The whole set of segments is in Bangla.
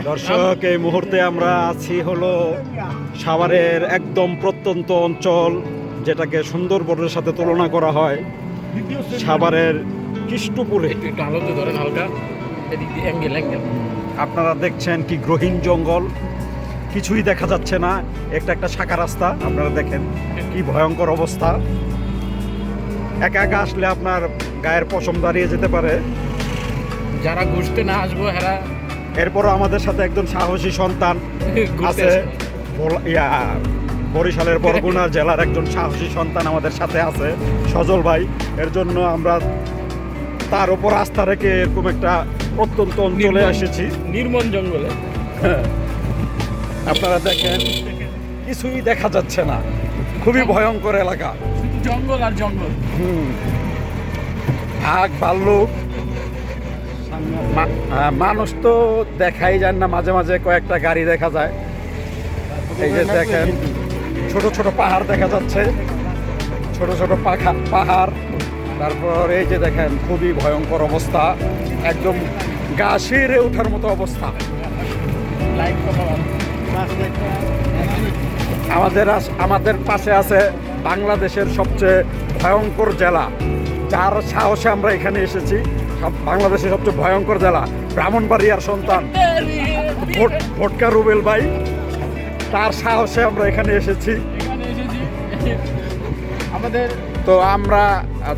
দর্শক, এই মুহূর্তে আমরা আছি হলো সাভারের একদম প্রত্যন্ত অঞ্চল, যেটাকে সুন্দরবনের সাথে তুলনা করা হয়। সাভারের কৃষ্ণপুরে একটু আলোতে ধরেন হালকা, এদিক দিয়ে অ্যাঙ্গেল। আপনারা দেখছেন কি গ্রহীণ জঙ্গল, কিছুই দেখা যাচ্ছে না, একটা শাখা রাস্তা। আপনারা দেখেন কি ভয়ঙ্কর অবস্থা। একা একা আসলে আপনার গায়ের পশম দাঁড়িয়ে যেতে পারে। যারা ঘুরতে না আসবো হেরা এরপরও আমাদের সাথে একজন সাহসী সন্তান আছে, বরিশালের বরগুনা জেলার একজন সাহসী সন্তান আমাদের সাথে আছে, সজল ভাই। এর জন্য আমরা তার উপর আস্থা রেখে এরকম একটা প্রত্যন্ত অঞ্চলে এসেছি, নির্মল জঙ্গলে। আপনারা দেখেন কিছুই দেখা যাচ্ছে না, খুবই ভয়ঙ্কর এলাকা, জঙ্গল আর জঙ্গল। আগ ভাল্লুক, মানুষ তো দেখাই যায় না, মাঝে মাঝে কয়েকটা গাড়ি দেখা যায়। এই যে দেখেন ছোট ছোট পাহাড় দেখা যাচ্ছে, ছোট ছোট পাহাড়। তারপর এই যে দেখেন খুবই ভয়ঙ্কর অবস্থা, একদম গা শিরে ওঠার মতো অবস্থা। আমাদের পাশে আছে বাংলাদেশের সবচেয়ে ভয়ঙ্কর জেলা, যার সাহসে আমরা এখানে এসেছি। বাংলাদেশের সবচেয়ে ভয়ঙ্কর জেলা ব্রাহ্মণবাড়িয়ার সন্তান ভোটকা রুবেল ভাই, তার সাহসে আমরা এখানে এসেছি। আমাদের তো আমরা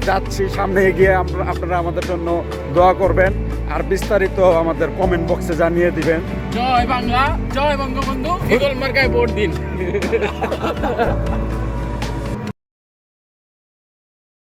যাচ্ছি, সামনে এগিয়ে আপনারা আমাদের জন্য দোয়া করবেন, আর বিস্তারিত আমাদের কমেন্ট বক্সে জানিয়ে দিবেন। জয় বাংলা, জয় বঙ্গবন্ধু, ইগল মার্কায় ভোট দিন।